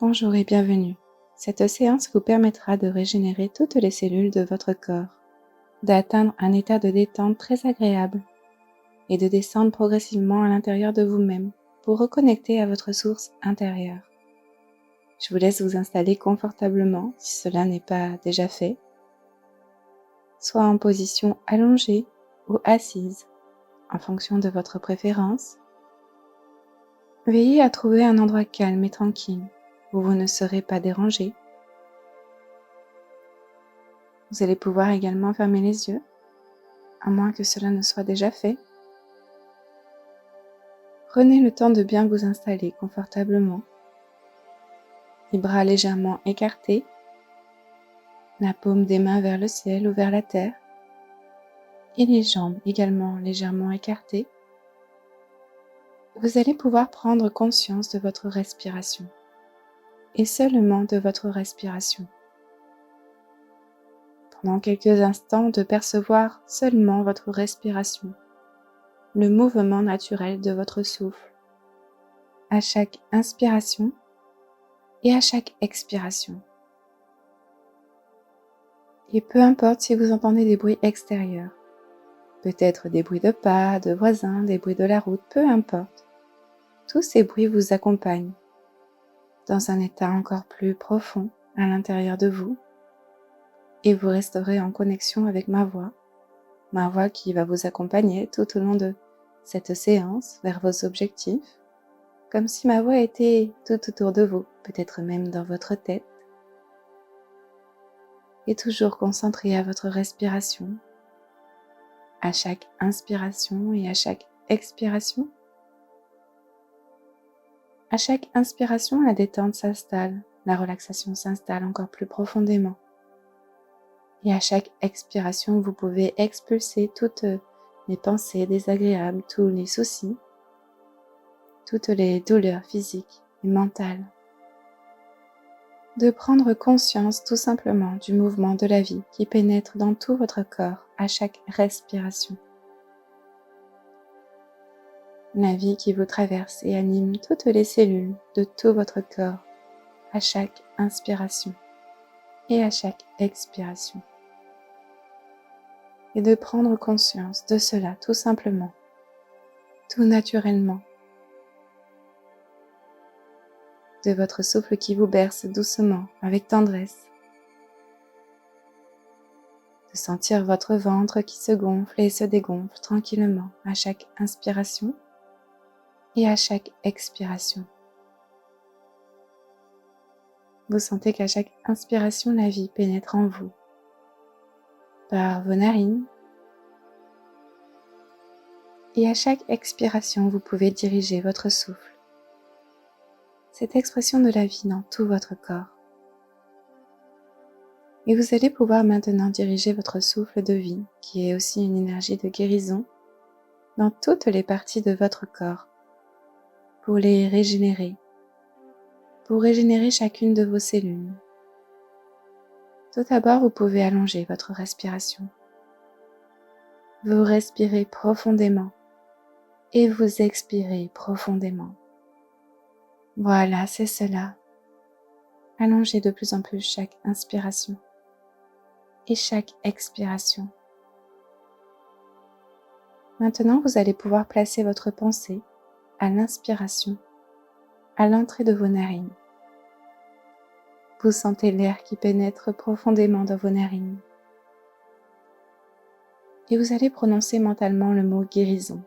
Bonjour et bienvenue. Cette séance vous permettra de régénérer toutes les cellules de votre corps, d'atteindre un état de détente très agréable et de descendre progressivement à l'intérieur de vous-même pour reconnecter à votre source intérieure. Je vous laisse vous installer confortablement si cela n'est pas déjà fait, soit en position allongée ou assise en fonction de votre préférence. Veillez à trouver un endroit calme et tranquille où vous ne serez pas dérangé. Vous allez pouvoir également fermer les yeux, à moins que cela ne soit déjà fait. Prenez le temps de bien vous installer confortablement, les bras légèrement écartés, la paume des mains vers le ciel ou vers la terre, et les jambes également légèrement écartées. Vous allez pouvoir prendre conscience de votre respiration, et seulement de votre respiration. Pendant quelques instants, de percevoir seulement votre respiration, le mouvement naturel de votre souffle, à chaque inspiration et à chaque expiration. Et peu importe si vous entendez des bruits extérieurs, peut-être des bruits de pas, de voisins, des bruits de la route, peu importe. Tous ces bruits vous accompagnent dans un état encore plus profond à l'intérieur de vous et vous resterez en connexion avec ma voix qui va vous accompagner tout au long de cette séance vers vos objectifs, comme si ma voix était tout autour de vous, peut-être même dans votre tête, et toujours concentré à votre respiration, à chaque inspiration et à chaque expiration. À chaque inspiration, la détente s'installe, la relaxation s'installe encore plus profondément. Et à chaque expiration, vous pouvez expulser toutes les pensées désagréables, tous les soucis, toutes les douleurs physiques et mentales. De prendre conscience tout simplement du mouvement de la vie qui pénètre dans tout votre corps à chaque respiration. La vie qui vous traverse et anime toutes les cellules de tout votre corps à chaque inspiration et à chaque expiration. Et de prendre conscience de cela tout simplement, tout naturellement, de votre souffle qui vous berce doucement, avec tendresse, de sentir votre ventre qui se gonfle et se dégonfle tranquillement à chaque inspiration et à chaque expiration. Vous sentez qu'à chaque inspiration, la vie pénètre en vous, par vos narines, et à chaque expiration, vous pouvez diriger votre souffle, cette expression de la vie dans tout votre corps. Et vous allez pouvoir maintenant diriger votre souffle de vie, qui est aussi une énergie de guérison, dans toutes les parties de votre corps, pour les régénérer, pour régénérer chacune de vos cellules. Tout d'abord, vous pouvez allonger votre respiration. Vous respirez profondément et vous expirez profondément. Voilà, c'est cela. Allongez de plus en plus chaque inspiration et chaque expiration. Maintenant, vous allez pouvoir placer votre pensée à l'inspiration, à l'entrée de vos narines. Vous sentez l'air qui pénètre profondément dans vos narines. Et vous allez prononcer mentalement le mot guérison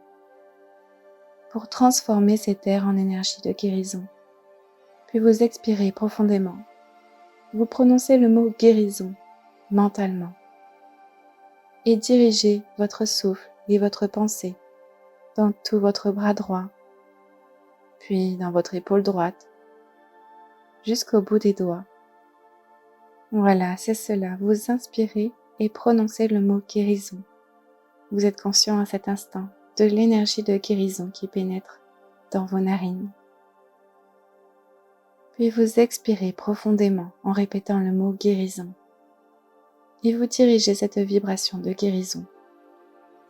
pour transformer cet air en énergie de guérison. Puis vous expirez profondément. Vous prononcez le mot guérison mentalement et dirigez votre souffle et votre pensée dans tout votre bras droit, puis dans votre épaule droite, jusqu'au bout des doigts. Voilà, c'est cela. Vous inspirez et prononcez le mot guérison. Vous êtes conscient à cet instant de l'énergie de guérison qui pénètre dans vos narines. Puis vous expirez profondément en répétant le mot guérison. Et vous dirigez cette vibration de guérison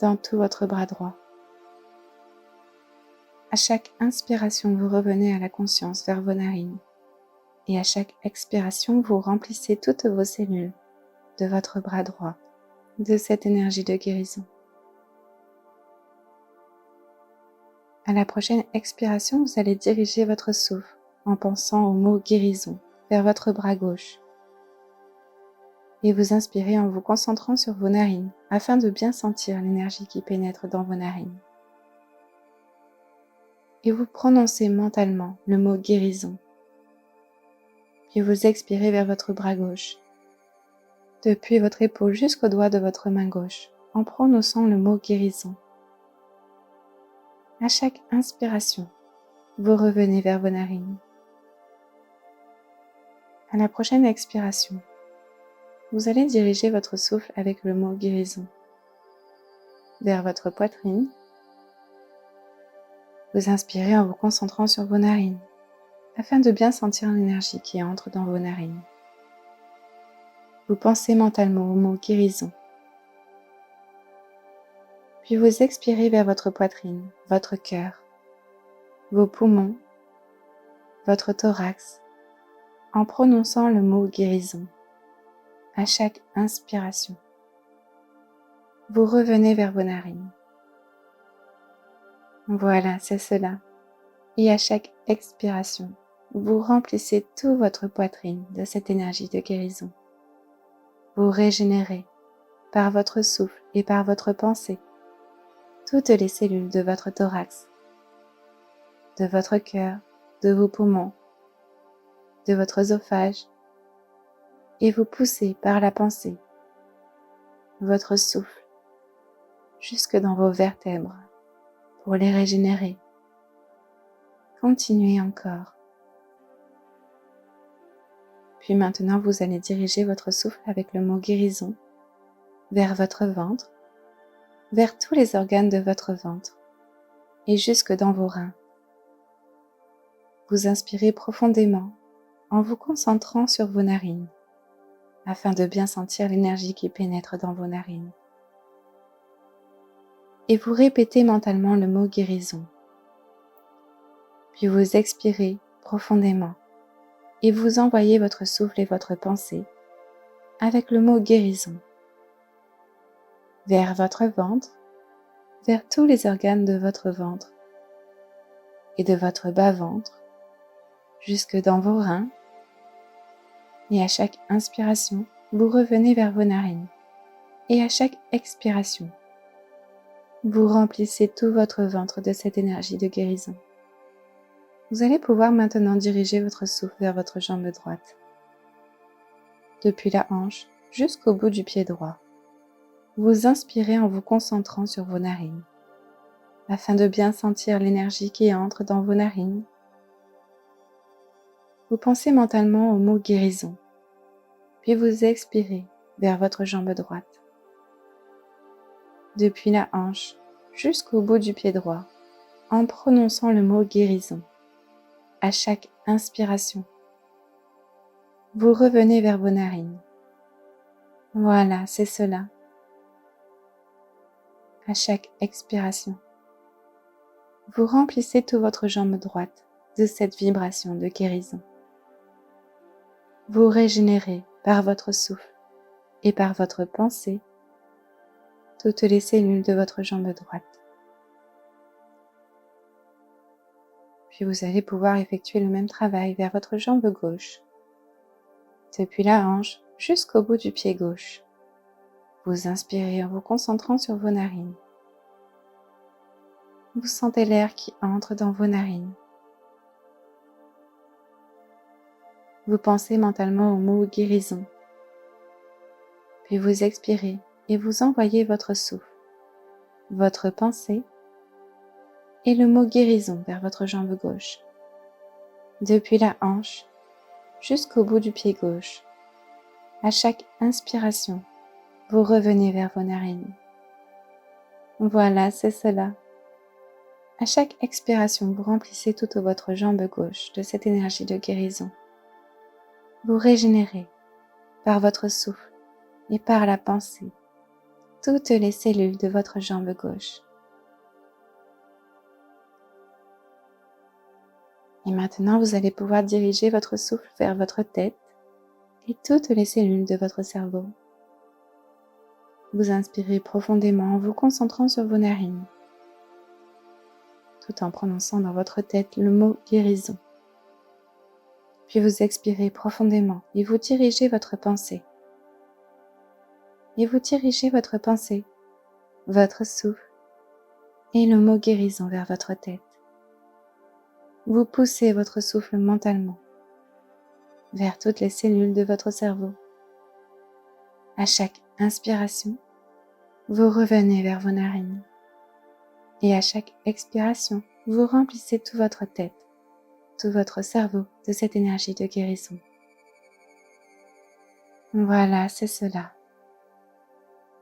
dans tout votre bras droit. À chaque inspiration, vous revenez à la conscience vers vos narines. Et à chaque expiration, vous remplissez toutes vos cellules de votre bras droit de cette énergie de guérison. À la prochaine expiration, vous allez diriger votre souffle en pensant au mot guérison vers votre bras gauche. Et vous inspirez en vous concentrant sur vos narines afin de bien sentir l'énergie qui pénètre dans vos narines. Et vous prononcez mentalement le mot guérison. Puis vous expirez vers votre bras gauche, depuis votre épaule jusqu'au doigt de votre main gauche, en prononçant le mot guérison. À chaque inspiration, vous revenez vers vos narines. À la prochaine expiration, vous allez diriger votre souffle avec le mot guérison vers votre poitrine. Vous inspirez en vous concentrant sur vos narines afin de bien sentir l'énergie qui entre dans vos narines. Vous pensez mentalement au mot guérison. Puis vous expirez vers votre poitrine, votre cœur, vos poumons, votre thorax, en prononçant le mot guérison. À chaque inspiration, vous revenez vers vos narines. Voilà, c'est cela. Et à chaque expiration, vous remplissez toute votre poitrine de cette énergie de guérison. Vous régénérez par votre souffle et par votre pensée toutes les cellules de votre thorax, de votre cœur, de vos poumons, de votre œsophage, et vous poussez par la pensée votre souffle jusque dans vos vertèbres pour les régénérer. Continuez encore. Puis maintenant, vous allez diriger votre souffle avec le mot guérison vers votre ventre, vers tous les organes de votre ventre et jusque dans vos reins. Vous inspirez profondément en vous concentrant sur vos narines afin de bien sentir l'énergie qui pénètre dans vos narines. Et vous répétez mentalement le mot guérison. Puis vous expirez profondément et vous envoyez votre souffle et votre pensée avec le mot guérison vers votre ventre, vers tous les organes de votre ventre et de votre bas-ventre jusque dans vos reins. Et à chaque inspiration, vous revenez vers vos narines. Et à chaque expiration, vous remplissez tout votre ventre de cette énergie de guérison. Vous allez pouvoir maintenant diriger votre souffle vers votre jambe droite, depuis la hanche jusqu'au bout du pied droit. Vous inspirez en vous concentrant sur vos narines, afin de bien sentir l'énergie qui entre dans vos narines. Vous pensez mentalement au mot guérison, puis vous expirez vers votre jambe droite, depuis la hanche jusqu'au bout du pied droit, en prononçant le mot guérison. À chaque inspiration, vous revenez vers vos narines. Voilà, c'est cela. À chaque expiration, vous remplissez toute votre jambe droite de cette vibration de guérison. Vous régénérez par votre souffle et par votre pensée toutes les cellules de votre jambe droite. Puis vous allez pouvoir effectuer le même travail vers votre jambe gauche, depuis la hanche jusqu'au bout du pied gauche. Vous inspirez en vous concentrant sur vos narines. Vous sentez l'air qui entre dans vos narines. Vous pensez mentalement au mot guérison. Puis vous expirez et vous envoyez votre souffle, votre pensée et le mot guérison vers votre jambe gauche, depuis la hanche jusqu'au bout du pied gauche. À chaque inspiration, vous revenez vers vos narines. Voilà, c'est cela. À chaque expiration, vous remplissez toute votre jambe gauche de cette énergie de guérison. Vous régénérez par votre souffle et par la pensée toutes les cellules de votre jambe gauche. Et maintenant, vous allez pouvoir diriger votre souffle vers votre tête et toutes les cellules de votre cerveau. Vous inspirez profondément en vous concentrant sur vos narines, tout en prononçant dans votre tête le mot guérison. Puis vous expirez profondément et vous dirigez votre pensée. Et vous dirigez votre pensée, votre souffle et le mot guérison vers votre tête. Vous poussez votre souffle mentalement vers toutes les cellules de votre cerveau. À chaque inspiration, vous revenez vers vos narines. Et à chaque expiration, vous remplissez toute votre tête, tout votre cerveau de cette énergie de guérison. Voilà, c'est cela.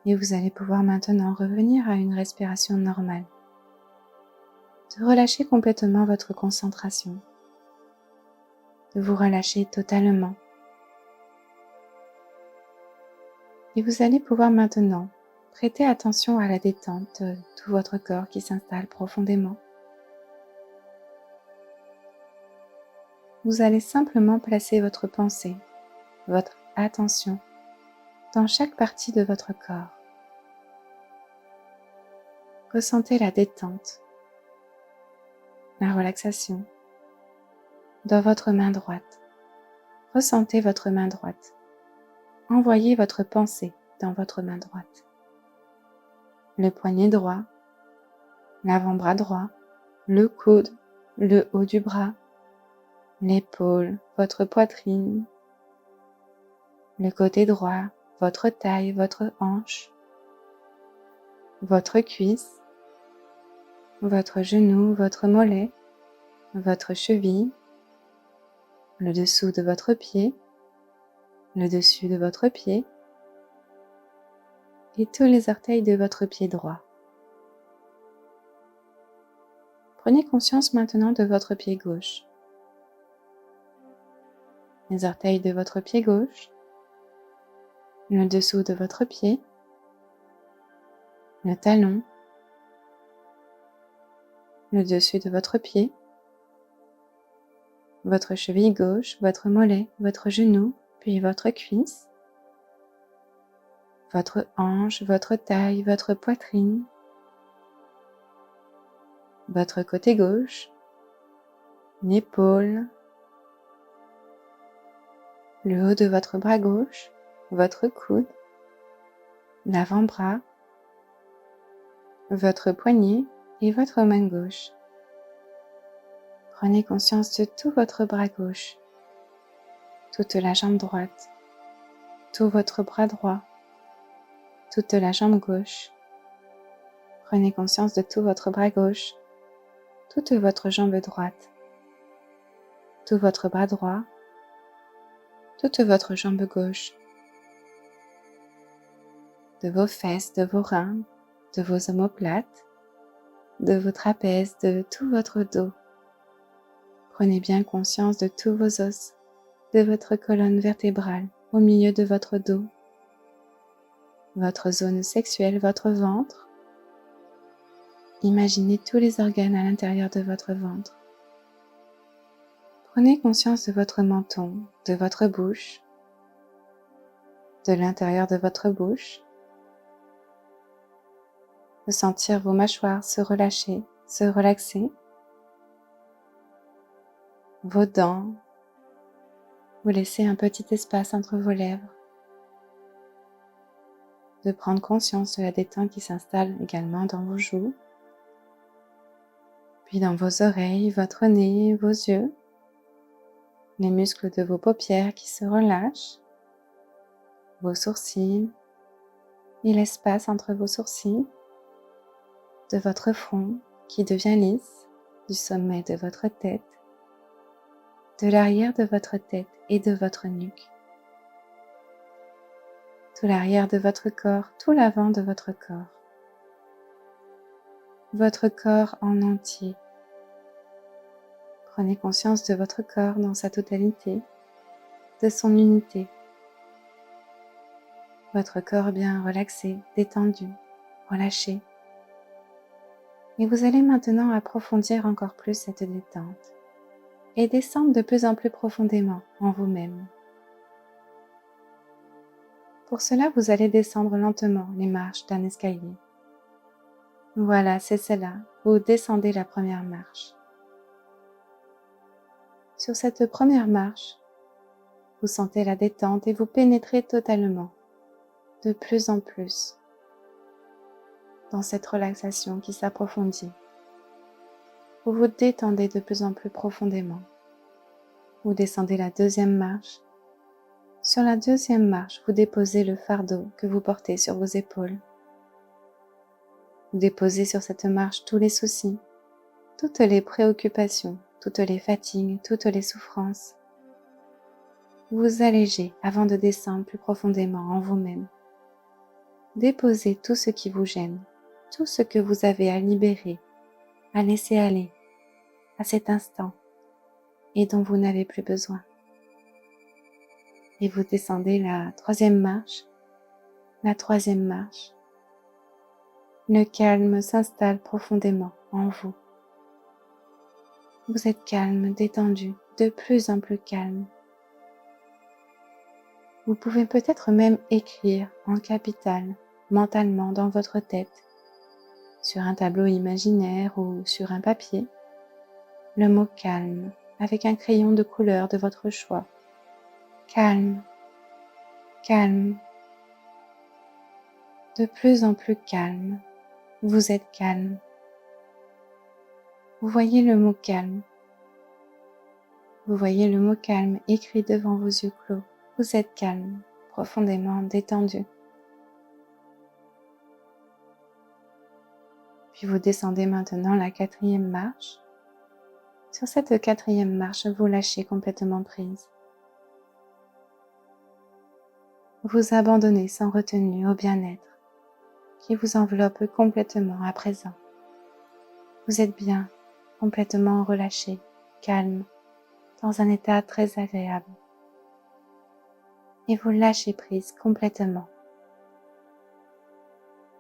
Et vous allez pouvoir maintenant revenir à une respiration normale. De relâcher complètement votre concentration. De vous relâcher totalement. Et vous allez pouvoir maintenant prêter attention à la détente de tout votre corps qui s'installe profondément. Vous allez simplement placer votre pensée, votre attention dans chaque partie de votre corps. Ressentez la détente, la relaxation dans votre main droite. Ressentez votre main droite. Envoyez votre pensée dans votre main droite. Le poignet droit, l'avant-bras droit, le coude, le haut du bras, l'épaule, votre poitrine, le côté droit, votre taille, votre hanche, votre cuisse, votre genou, votre mollet, votre cheville, le dessous de votre pied, le dessus de votre pied et tous les orteils de votre pied droit. Prenez conscience maintenant de votre pied gauche, les orteils de votre pied gauche, le dessous de votre pied, le talon, le dessus de votre pied, votre cheville gauche, votre mollet, votre genou, puis votre cuisse, votre hanche, votre taille, votre poitrine, votre côté gauche, l'épaule, le haut de votre bras gauche, votre coude, l'avant-bras, votre poignet et votre main gauche. Prenez conscience de tout votre bras gauche, toute la jambe droite, tout votre bras droit, toute la jambe gauche. Prenez conscience de tout votre bras gauche, toute votre jambe droite, tout votre bras droit, toute votre jambe gauche, de vos fesses, de vos reins, de vos omoplates, de vos trapèzes, de tout votre dos. Prenez bien conscience de tous vos os, de votre colonne vertébrale au milieu de votre dos, votre zone sexuelle, votre ventre. Imaginez tous les organes à l'intérieur de votre ventre. Prenez conscience de votre menton, de votre bouche, de l'intérieur de votre bouche. De sentir vos mâchoires se relâcher, se relaxer. Vos dents. Vous laissez un petit espace entre vos lèvres. De prendre conscience de la détente qui s'installe également dans vos joues. Puis dans vos oreilles, votre nez, vos yeux. Les muscles de vos paupières qui se relâchent. Vos sourcils et l'espace entre vos sourcils. De votre front qui devient lisse, du sommet de votre tête, de l'arrière de votre tête et de votre nuque. Tout l'arrière de votre corps, tout l'avant de votre corps. Votre corps en entier. Prenez conscience de votre corps dans sa totalité, de son unité. Votre corps bien relaxé, détendu, relâché. Et vous allez maintenant approfondir encore plus cette détente. et descendre de plus en plus profondément en vous-même. Pour cela, vous allez descendre lentement les marches d'un escalier. Voilà, c'est cela. Vous descendez la première marche. Sur cette première marche, vous sentez la détente et vous pénétrez totalement, de plus en plus, dans cette relaxation qui s'approfondit. Vous vous détendez de plus en plus profondément. Vous descendez la deuxième marche. Sur la deuxième marche, vous déposez le fardeau que vous portez sur vos épaules. Vous déposez sur cette marche tous les soucis, toutes les préoccupations, toutes les fatigues, toutes les souffrances. Vous allégez avant de descendre plus profondément en vous-même. Déposez tout ce qui vous gêne, tout ce que vous avez à libérer, à laisser aller, à cet instant, et dont vous n'avez plus besoin. Et vous descendez la troisième marche, la troisième marche. Le calme s'installe profondément en vous. Vous êtes calme, détendu, de plus en plus calme. Vous pouvez peut-être même écrire en capital, mentalement dans votre tête, sur un tableau imaginaire ou sur un papier, le mot calme avec un crayon de couleur de votre choix. Calme, calme, de plus en plus calme. Vous êtes calme. Vous voyez le mot calme. Vous voyez le mot calme écrit devant vos yeux clos. Vous êtes calme, profondément détendu. Puis vous descendez maintenant la quatrième marche. Sur cette quatrième marche, vous lâchez complètement prise. Vous abandonnez sans retenue au bien-être qui vous enveloppe complètement à présent. Vous êtes bien, complètement relâché, calme, dans un état très agréable. Et vous lâchez prise complètement.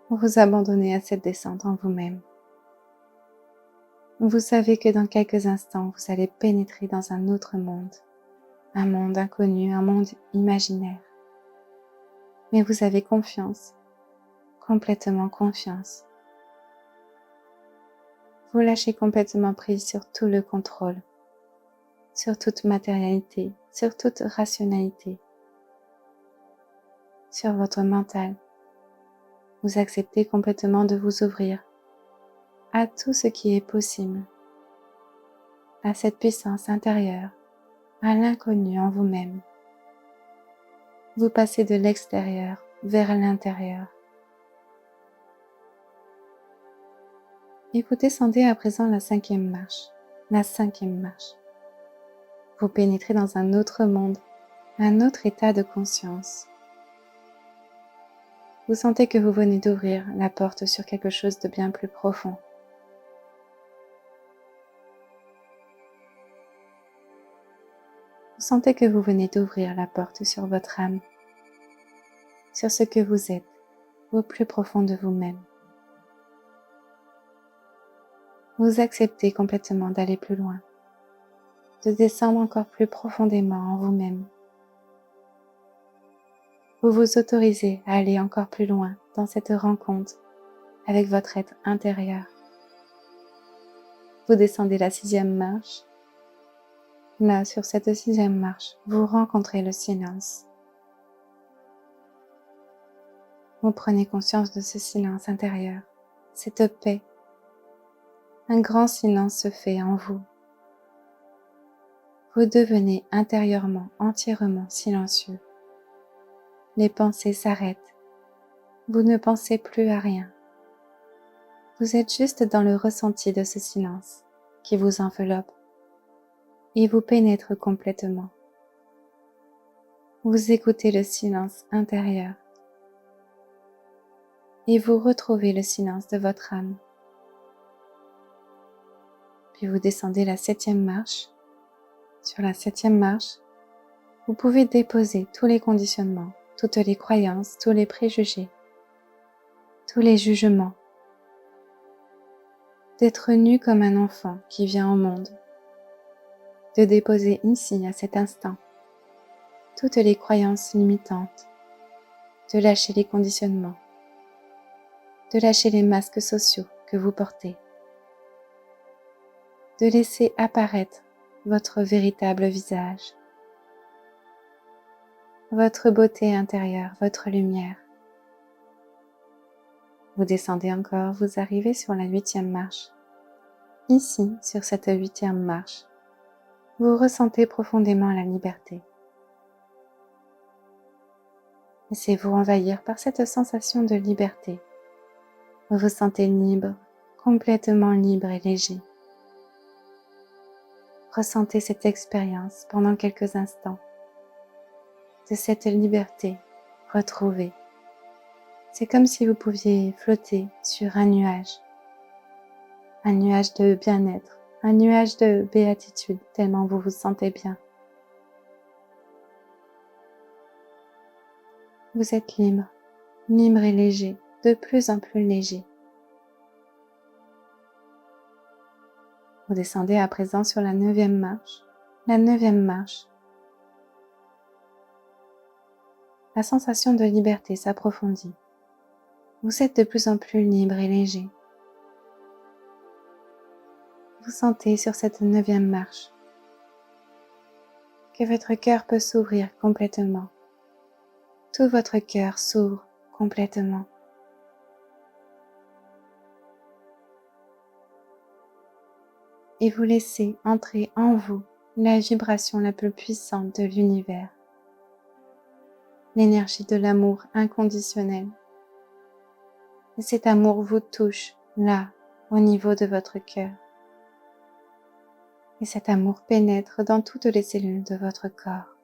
Vous vous abandonnez à cette descente en vous-même. Vous savez que dans quelques instants, vous allez pénétrer dans un autre monde, un monde inconnu, un monde imaginaire. Mais vous avez confiance, complètement confiance. Vous lâchez complètement prise sur tout le contrôle, sur toute matérialité, sur toute rationalité, sur votre mental. Vous acceptez complètement de vous ouvrir à tout ce qui est possible, à cette puissance intérieure, à l'inconnu en vous-même. Vous passez de l'extérieur vers l'intérieur. Et vous descendez à présent la cinquième marche, la cinquième marche. Vous pénétrez dans un autre monde, un autre état de conscience. Vous sentez que vous venez d'ouvrir la porte sur quelque chose de bien plus profond. Vous sentez que vous venez d'ouvrir la porte sur votre âme, sur ce que vous êtes, au plus profond de vous-même. Vous acceptez complètement d'aller plus loin, de descendre encore plus profondément en vous-même. Vous vous autorisez à aller encore plus loin dans cette rencontre avec votre être intérieur. Vous descendez la sixième marche. Là, sur cette sixième marche, vous rencontrez le silence. Vous prenez conscience de ce silence intérieur, cette paix. Un grand silence se fait en vous. Vous devenez intérieurement, entièrement silencieux. Les pensées s'arrêtent. Vous ne pensez plus à rien. Vous êtes juste dans le ressenti de ce silence qui vous enveloppe et vous pénètre complètement. Vous écoutez le silence intérieur et vous retrouvez le silence de votre âme. Puis vous descendez la septième marche. Sur la septième marche, vous pouvez déposer tous les conditionnements, toutes les croyances, tous les préjugés, tous les jugements. D'être nu comme un enfant qui vient au monde. de déposer ici, à cet instant, toutes les croyances limitantes, de lâcher les conditionnements, de lâcher les masques sociaux que vous portez, de laisser apparaître votre véritable visage, votre beauté intérieure, votre lumière. Vous descendez encore, vous arrivez sur la 8e marche. Ici, sur cette 8e marche, vous ressentez profondément la liberté. Laissez-vous envahir par cette sensation de liberté. Vous vous sentez libre, complètement libre et léger. Ressentez cette expérience pendant quelques instants de cette liberté retrouvée. C'est comme si vous pouviez flotter sur un nuage de bien-être, un nuage de béatitude, tellement vous vous sentez bien. Vous êtes libre, libre et léger, de plus en plus léger. Vous descendez à présent sur la 9e marche. La 9e marche. La sensation de liberté s'approfondit. Vous êtes de plus en plus libre et léger. Vous sentez sur cette 9e marche que votre cœur peut s'ouvrir complètement. Tout votre cœur s'ouvre complètement. Et vous laissez entrer en vous la vibration la plus puissante de l'univers, l'énergie de l'amour inconditionnel. Et cet amour vous touche là, au niveau de votre cœur. Et cet amour pénètre dans toutes les cellules de votre corps.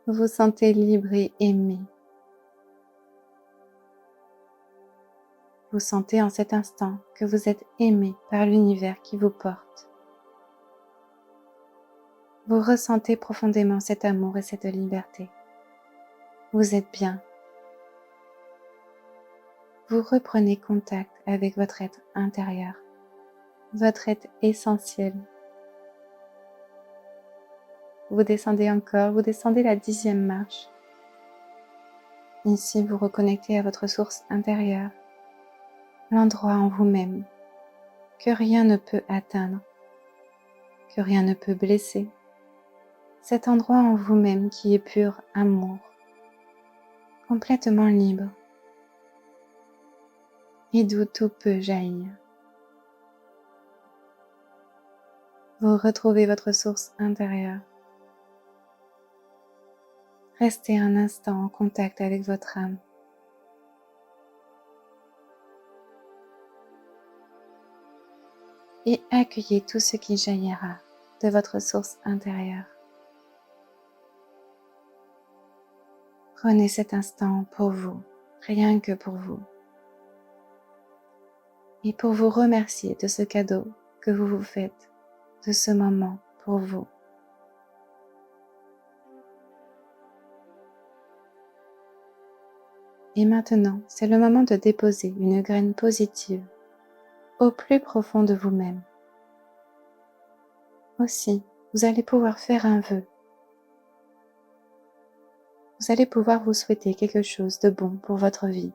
Vous vous sentez libre et aimé. Vous sentez en cet instant que vous êtes aimé par l'univers qui vous porte. Vous ressentez profondément cet amour et cette liberté. Vous êtes bien. Vous reprenez contact avec votre être intérieur, votre être essentiel. Vous descendez encore, vous descendez la 10e marche. Ici, vous reconnectez à votre source intérieure, l'endroit en vous-même que rien ne peut atteindre, que rien ne peut blesser. Cet endroit en vous-même qui est pur amour, complètement libre, et d'où tout peut jaillir. Vous retrouvez votre source intérieure. Restez un instant en contact avec votre âme. Et accueillez tout ce qui jaillira de votre source intérieure. Prenez cet instant pour vous, rien que pour vous. Et pour vous remercier de ce cadeau que vous vous faites, de ce moment pour vous. Et maintenant, c'est le moment de déposer une graine positive au plus profond de vous-même. Aussi, vous allez pouvoir faire un vœu. Vous allez pouvoir vous souhaiter quelque chose de bon pour votre vie.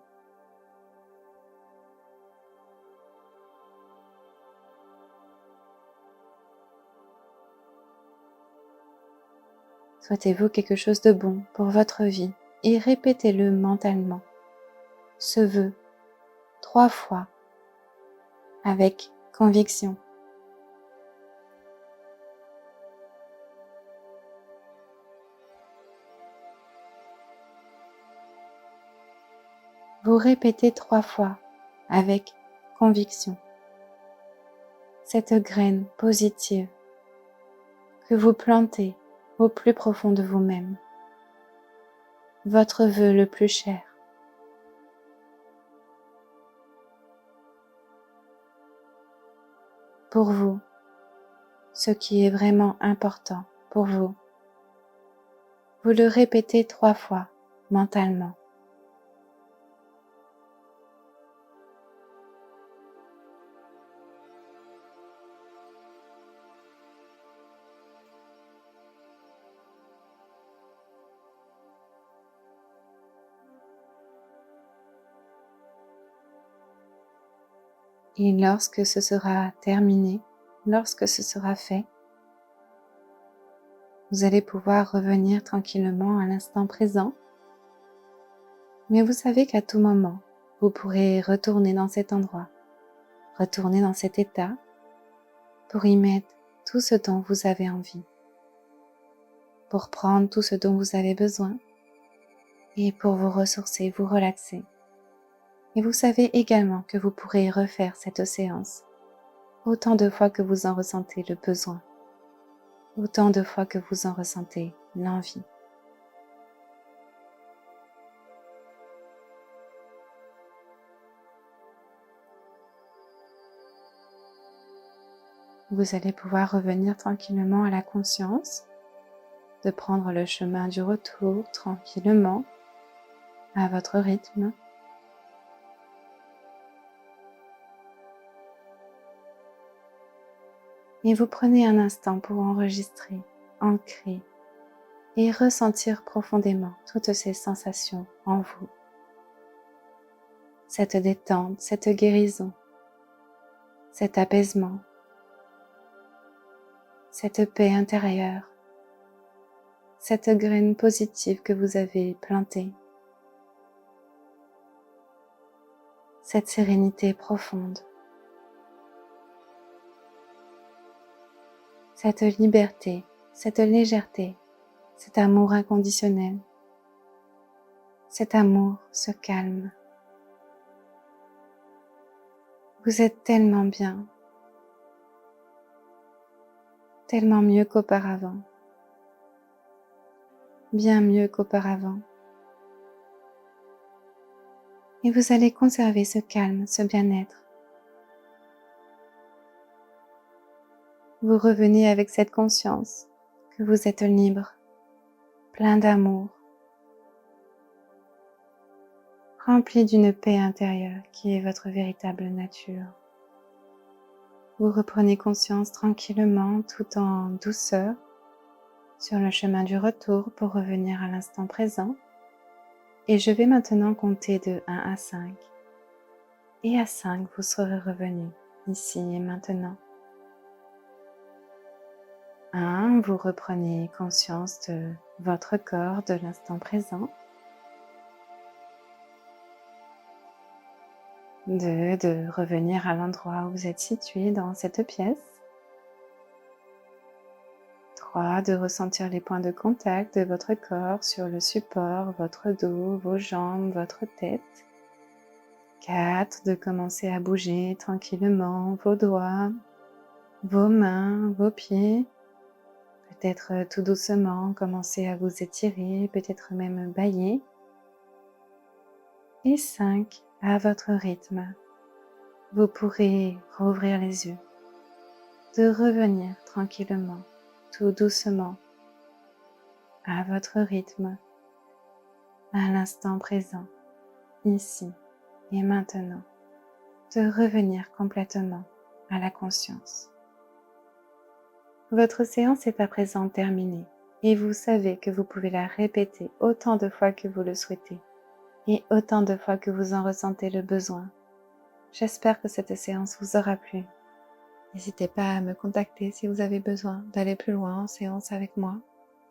Souhaitez-vous quelque chose de bon pour votre vie et répétez-le mentalement. Ce vœu 3 fois avec conviction. Vous répétez 3 fois avec conviction cette graine positive que vous plantez au plus profond de vous-même, votre vœu le plus cher. Pour vous, ce qui est vraiment important pour vous, vous le répétez 3 fois mentalement. Et lorsque ce sera terminé, lorsque ce sera fait, vous allez pouvoir revenir tranquillement à l'instant présent. Mais vous savez qu'à tout moment, vous pourrez retourner dans cet endroit, retourner dans cet état pour y mettre tout ce dont vous avez envie, pour prendre tout ce dont vous avez besoin et pour vous ressourcer, vous relaxer. Et vous savez également que vous pourrez refaire cette séance autant de fois que vous en ressentez le besoin, autant de fois que vous en ressentez l'envie. Vous allez pouvoir revenir tranquillement à la conscience, de prendre le chemin du retour tranquillement, à votre rythme. Et vous prenez un instant pour enregistrer, ancrer et ressentir profondément toutes ces sensations en vous. Cette détente, cette guérison, cet apaisement, cette paix intérieure, cette graine positive que vous avez plantée, cette sérénité profonde, cette liberté, cette légèreté, cet amour inconditionnel, cet amour, ce calme. Vous êtes tellement bien, tellement mieux qu'auparavant, bien mieux qu'auparavant. Et vous allez conserver ce calme, ce bien-être. Vous revenez avec cette conscience que vous êtes libre, plein d'amour, rempli d'une paix intérieure qui est votre véritable nature. Vous reprenez conscience tranquillement, tout en douceur, sur le chemin du retour pour revenir à l'instant présent. Et je vais maintenant compter de 1 à 5. Et à 5, vous serez revenu, ici et maintenant. 1, vous reprenez conscience de votre corps, de l'instant présent. 2, de revenir à l'endroit où vous êtes situé dans cette pièce. 3, de ressentir les points de contact de votre corps sur le support, votre dos, vos jambes, votre tête. 4, de commencer à bouger tranquillement vos doigts, vos mains, vos pieds. Peut-être tout doucement commencer à vous étirer, peut-être même bâiller. Et 5, à votre rythme, vous pourrez rouvrir les yeux, de revenir tranquillement, tout doucement, à votre rythme, à l'instant présent, ici et maintenant, de revenir complètement à la conscience. Votre séance est à présent terminée et vous savez que vous pouvez la répéter autant de fois que vous le souhaitez et autant de fois que vous en ressentez le besoin. J'espère que cette séance vous aura plu. N'hésitez pas à me contacter si vous avez besoin d'aller plus loin en séance avec moi.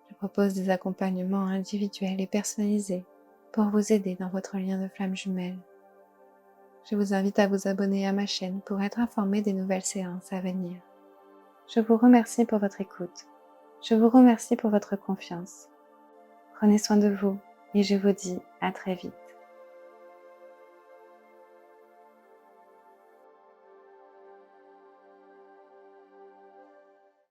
Je propose des accompagnements individuels et personnalisés pour vous aider dans votre lien de flamme jumelle. Je vous invite à vous abonner à ma chaîne pour être informé des nouvelles séances à venir. Je vous remercie pour votre écoute. Je vous remercie pour votre confiance. Prenez soin de vous et je vous dis à très vite.